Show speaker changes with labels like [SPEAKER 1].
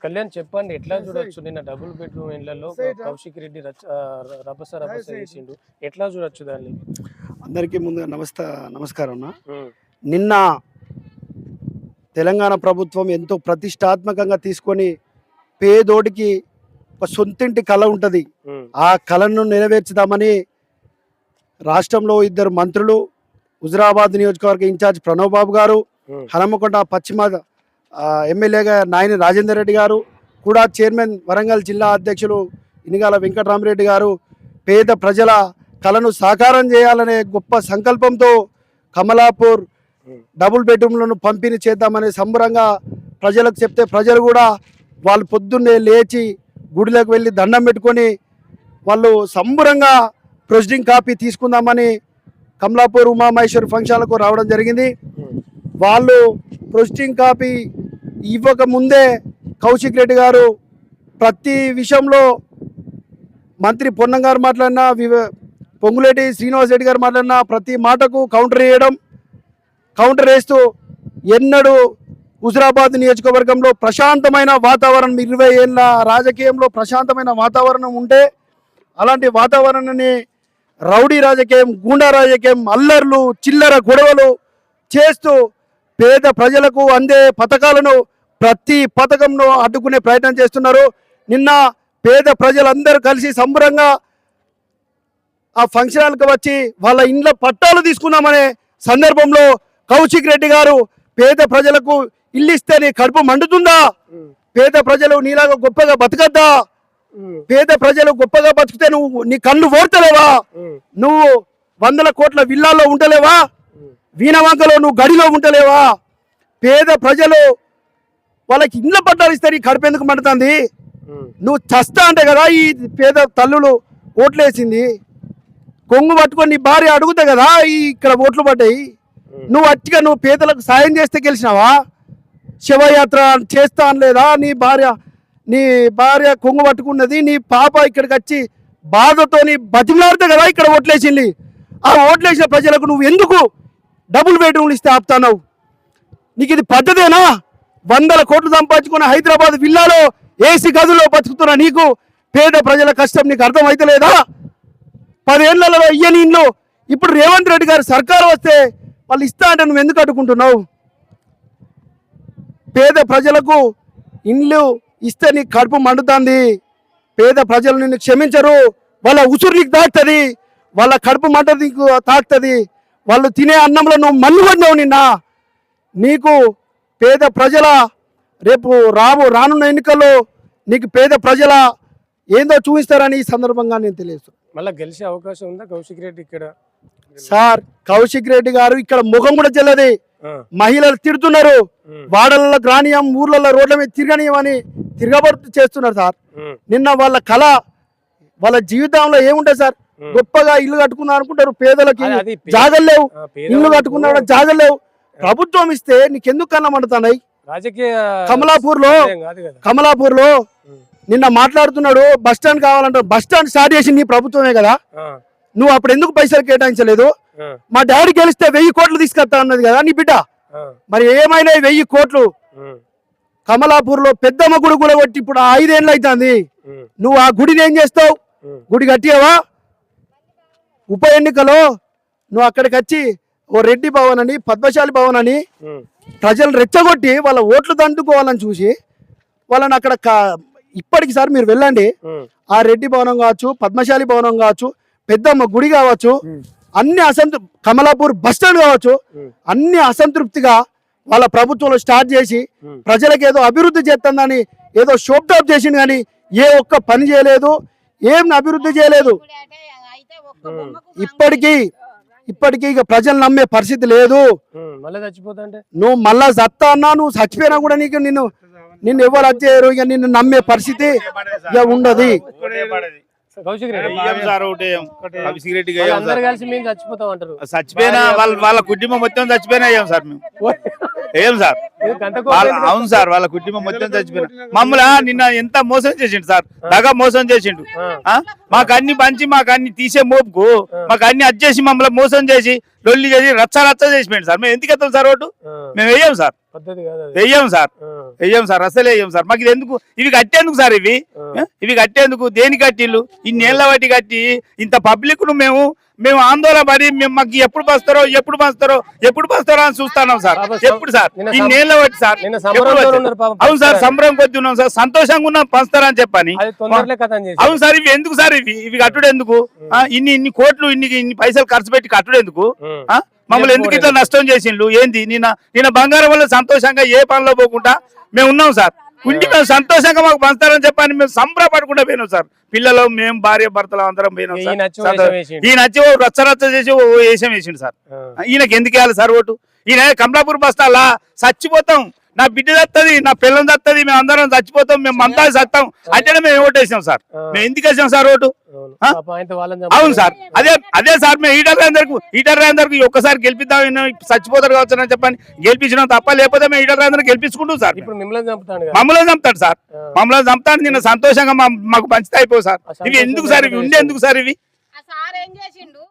[SPEAKER 1] కళ్యాణ్ చెప్పండి ఎట్లా చూడొచ్చు నిన్న డబుల్ బెడ్రూమ్ ఇళ్లలో కౌశిక్ రెడ్డి రభస చేసిండు ఎట్లా చూడొచ్చు దాన్ని?
[SPEAKER 2] అందరికీ ముందుగా నమస్కారం. నిన్న తెలంగాణ ప్రభుత్వం ఎంతో ప్రతిష్టాత్మకంగా తీసుకొని పేదోడికి ఒక సొంతింటి కళ ఉంటుంది, ఆ కళను నెరవేర్చుదామని రాష్ట్రంలో 2 మంత్రులు, హుజురాబాద్ నియోజకవర్గ ఇన్ఛార్జ్ ప్రణవ్ బాబు గారు, హనుమకొండ పశ్చిమ ఎమ్మెల్యేగా నాయని రాజేందర్ రెడ్డి గారు, కూడా చైర్మన్ వరంగల్ జిల్లా అధ్యక్షులు ఇనిగాల వెంకటరామరెడ్డి గారు పేద ప్రజల కళను సాకారం చేయాలనే గొప్ప సంకల్పంతో కమలాపూర్ డబుల్ బెడ్రూమ్లను పంపిణీ చేద్దామనే సంబరంగా ప్రజలకు చెప్తే ప్రజలు కూడా వాళ్ళు పొద్దున్నే లేచి గుడిలోకి వెళ్ళి దండం పెట్టుకొని వాళ్ళు సంబరంగా ప్రొసీడింగ్ కాపీ తీసుకుందామని కమలాపూర్ ఉమామహేశ్వరి ఫంక్షన్లకు రావడం జరిగింది. వాళ్ళు ప్రొసీడింగ్ కాపీ ఇవ్వక ముందే కౌశిక్ రెడ్డి గారు ప్రతి విషయంలో మంత్రి పొన్నం గారు మాట్లాడినా, పొంగులేటి శ్రీనివాస్ రెడ్డి గారు మాట్లాడినా ప్రతి మాటకు కౌంటర్ వేస్తూ ఎన్నడూ హుజురాబాద్ నియోజకవర్గంలో ప్రశాంతమైన వాతావరణం 20 ఏళ్ళ రాజకీయంలో ప్రశాంతమైన వాతావరణం ఉంటే అలాంటి వాతావరణాన్ని రౌడీ రాజకీయం, గూండా రాజకీయం, అల్లర్లు, చిల్లర గొడవలు చేస్తూ పేద ప్రజలకు అందే పథకాలను ప్రతి పథకంలో అడ్డుకునే ప్రయత్నం చేస్తున్నారు. నిన్న పేద ప్రజలందరూ కలిసి సంబరంగా ఆ ఫంక్షన్లకు వచ్చి వాళ్ళ ఇండ్ల పట్టాలు తీసుకుందామనే సందర్భంలో కౌశిక్ రెడ్డి గారు పేద ప్రజలకు ఇల్లు ఇస్తే నీ కడుపు మండుతుందా? పేద ప్రజలు నీలాగా గొప్పగా బతకద్దా? పేద ప్రజలు గొప్పగా బతికితే నువ్వు నీ కళ్ళు ఓర్తలేవా? నువ్వు 100 కోట్ల విల్లాల్లో ఉండలేవా? వీణవంకలో నువ్వు గడిలో ఉండలేవా? పేద ప్రజలు వాళ్ళకి ఇండ్ల పట్టాలు ఇస్తే నీ కడుపు ఎందుకు మండుతుంది? నువ్వు చస్తా అంటే కదా ఈ పేద తల్లులు ఓట్లేసింది. కొంగు పట్టుకొని నీ భార్య అడుగుతా కదా ఇక్కడ ఓట్లు పడ్డాయి. నువ్వు అట్టిగా నువ్వు పేదలకు సాయం చేస్తే గెలిచినావా? శివయాత్ర చేస్తా అనలేదా? నీ భార్య కొంగు పట్టుకున్నది, నీ పాప ఇక్కడికి వచ్చి బాధతో బతిమలాడితే కదా ఇక్కడ ఓట్లేసింది. ఆ ఓట్లేసిన ప్రజలకు నువ్వు ఎందుకు డబుల్ బెడ్రూమ్లు ఇస్తే ఆపుతావు? నీకు ఇది పద్ధతేనా? 100 కోట్లు సంపాదించుకున్న హైదరాబాద్ విల్లాలో ఏసీ గదుల్లో బతుకుతున్న నీకు పేద ప్రజల కష్టం నీకు అర్థమైతలేదా? 10 ఏళ్లలో ఇయ్యని ఇండ్లు ఇప్పుడు రేవంత్ రెడ్డి గారు సర్కారు వస్తే వాళ్ళు ఇస్తా అంటే నువ్వు ఎందుకు అడ్డుకుంటున్నావు? పేద ప్రజలకు ఇండ్లు ఇస్తే నీకు కడుపు మండుతుంది. పేద ప్రజలు నిన్ను క్షమించరు. వాళ్ళ ఉసురు నీకు తాకుతుంది, వాళ్ళ కడుపు మంట నీకు తాకుతుంది. వాళ్ళు తినే అన్నంలో నువ్వు మన్ను పడినావు. నీకు పేద ప్రజల రేపు రానున్న ఎన్నికల్లో నీకు పేద ప్రజల ఏందో చూపిస్తారని ఈ సందర్భంగా నేను తెలియదు.
[SPEAKER 1] మళ్ళీ గెలిచే అవకాశం ఉందా కౌశిక్ రెడ్డి ఇక్కడ?
[SPEAKER 2] సార్ కౌశిక్ రెడ్డి గారు ఇక్కడ ముఖం కూడా చెల్లది. మహిళలు తిడుతున్నారు, వాడలలో గ్రానీయం, ఊర్లలో రోడ్ల మీద తిరగనీయమని తిరగబడుతూ చేస్తున్నారు సార్. నిన్న వాళ్ళ కళ, వాళ్ళ జీవితంలో ఏముంటాయి సార్? గొప్పగా ఇల్లు కట్టుకున్నారు అనుకుంటారు. పేదలకి జాగలు లేవు, ఇల్లు కట్టుకున్నా జాగలు లేవు. ప్రభుత్వం ఇస్తే నీకెందుకు కన్నా మండుతున్నాయి? కమలాపూర్ లో నిన్న మాట్లాడుతున్నాడు బస్ స్టాండ్ కావాలంటారు. బస్ స్టాండ్ స్టార్ట్ చేసి నీ ప్రభుత్వమే కదా, నువ్వు అప్పుడు ఎందుకు పైసలు కేటాయించలేదు? మా డాడీ గెలిస్తే 1000 కోట్లు తీసుకొస్తా అన్నది కదా నీ బిడ్డ. మరి ఏమైనా 1000 కోట్లు కమలాపూర్ లో పెద్దమ్మ గుడి కూడా కొట్టి ఇప్పుడు 5 ఏళ్ళు అవుతుంది. నువ్వు ఆ గుడిని ఏం చేస్తావు? గుడి కట్టియావా? ఉప ఎన్నికలో నువ్వు అక్కడికి వచ్చి ఓ రెడ్డి భవన్ అని, పద్మశాలి భవన్ అని ప్రజలు రెచ్చగొట్టి వాళ్ళ ఓట్లు దండుకోవాలని చూసి వాళ్ళని అక్కడ ఇప్పటికి సార్ మీరు వెళ్ళండి, ఆ రెడ్డి భవనం కావచ్చు, పద్మశాలి భవనం కావచ్చు, పెద్దమ్మ గుడి కావచ్చు, అన్ని కమలాపూర్ బస్ స్టాండ్ కావచ్చు, అన్ని అసంతృప్తిగా వాళ్ళ ప్రభుత్వంలో స్టార్ట్ చేసి ప్రజలకు ఏదో అభివృద్ధి చేస్తుందని ఏదో షోప్ టాప్ చేసింది కానీ ఏ ఒక్క పని చేయలేదు, ఏం అభివృద్ధి చేయలేదు. ఇప్పటికీ ఇక ప్రజలు నమ్మే పరిస్థితి లేదు. నువ్వు మళ్ళా చస్తా అన్నా, నువ్వు చచ్చిపోయినా కూడా నిన్ను ఎవరు వచ్చారు? ఇక నిన్ను నమ్మే పరిస్థితి ఇక ఉండదు.
[SPEAKER 3] చచ్చిపోయినా వాళ్ళ కుటుంబం మొత్తం చచ్చిపోయినా సార్ మేము. ఏం సార్
[SPEAKER 1] ఇది గంట కోపం ఎందుకు?
[SPEAKER 3] అవును సార్ వాళ్ళ కుటుంబం మొత్తం చచ్చిపోయిన మమ్మల్ని నిన్న ఎంత మోసం చేసిండు సార్ దగా మోసం చేసిండు మాకు అన్ని పంచి మాకు అన్ని తీసే మోపుకు మాకు అన్ని అచ్చేసి మమ్మల్ని మోసం చేసి లొల్లి చేసి రచ్చ రచ్చ చేసిపోయింది సార్ మేము ఎందుకు ఎత్తాం సార్ ఓటు మేము వెయ్యం సార్
[SPEAKER 1] పద్ధతి కాదు అది.
[SPEAKER 3] వెయ్యం సార్ వెయ్యం సార్ అసలే వెయ్యం సార్ మాకు ఇది ఎందుకు ఇవి కట్టేందుకు సార్ ఇవి కట్టేందుకు దేని కట్టిల్లు ఇన్నేళ్ల వాటి కట్టి ఇంత పబ్లిక్ ను మేము ఆందోళన పడి మాకు ఎప్పుడు బస్తారో అని చూస్తున్నాం సార్ ఎప్పుడు సార్ ఇన్నేళ్ల బట్టి సార్
[SPEAKER 1] నిన్న
[SPEAKER 3] ఎప్పుడు
[SPEAKER 1] సంబరంతో
[SPEAKER 3] వచ్చారు?
[SPEAKER 1] ఉన్నారు పాపం.
[SPEAKER 3] అవును సార్ సంబరం కొద్ది ఉన్నాం సార్ సంతోషంగా ఉన్నాం పంచుతారని చెప్పని
[SPEAKER 1] అది తొందరలే కథ అని చేసి.
[SPEAKER 3] అవును సార్ ఇవి ఎందుకు సార్ ఇవి కట్టుడు ఎందుకు ఇన్ని కోట్లు ఇన్ని పైసలు ఖర్చు పెట్టి కట్టుడు ఎందుకు మమ్మల్ని ఎందుకు ఇట్లా నష్టం చేసిండ్రు ఏంది నిన్న బంగారం వల్ల సంతోషంగా ఏ పనిలో పోకుండా మేము ఉన్నాం సార్ ఇంటి మేము సంతోషంగా మాకు పంచుతారని చెప్పని మేము సంబరపడకుండా పోయినాం సార్ పిల్లలు మేము భార్య భర్తలు అందరం పోయినాం
[SPEAKER 1] ఈయన వచ్చి
[SPEAKER 3] సార్
[SPEAKER 1] వేషం వేసిండు.
[SPEAKER 3] ఈయన వచ్చి ఓ రచ్చ రచ్చ చేసి ఓ వేషం వేసిండు సార్ ఈయనకి ఎందుకు వేయాలి సార్ ఓటు ఈయన కమలాపూర్ బస్తాలా చచ్చిపోతాం నా బిడ్డ దత్తది నా పిల్లలు దత్తది మేము అందరం చచ్చిపోతాం మేము అంతా చస్తాం అంటే మేము ఓటు వేసాం సార్ మేము ఎందుకు వేసాం సార్ ఓటు
[SPEAKER 1] అవును.
[SPEAKER 3] ఆ?
[SPEAKER 1] పాపం ఆయనతో వాళ్ళని
[SPEAKER 3] అవును సార్ అదే సార్ మేము ఈటర్ అందరికి ఒక్కసారి గెలిపిద్దాం ఈయన చచ్చిపోతారు కావచ్చు అని చెప్పని గెలిపించడం తప్ప లేకపోతే మేము ఈటర్ అందరికి గెలిపించుకుంటాం సార్
[SPEAKER 1] ఇప్పుడు మిమ్మల్ని చంపుతాడు కదా.
[SPEAKER 3] మమ్మల్ని చంపుతాడు సార్ మమ్మల్ని చంపుతాడు నిన్న సంతోషంగా మాకు పంచితే అయిపోవు సార్ ఇవి ఎందుకు సార్ ఇవి ఉండే ఎందుకు సార్ ఇవి
[SPEAKER 4] ఆ సార్ ఏం చేసిండు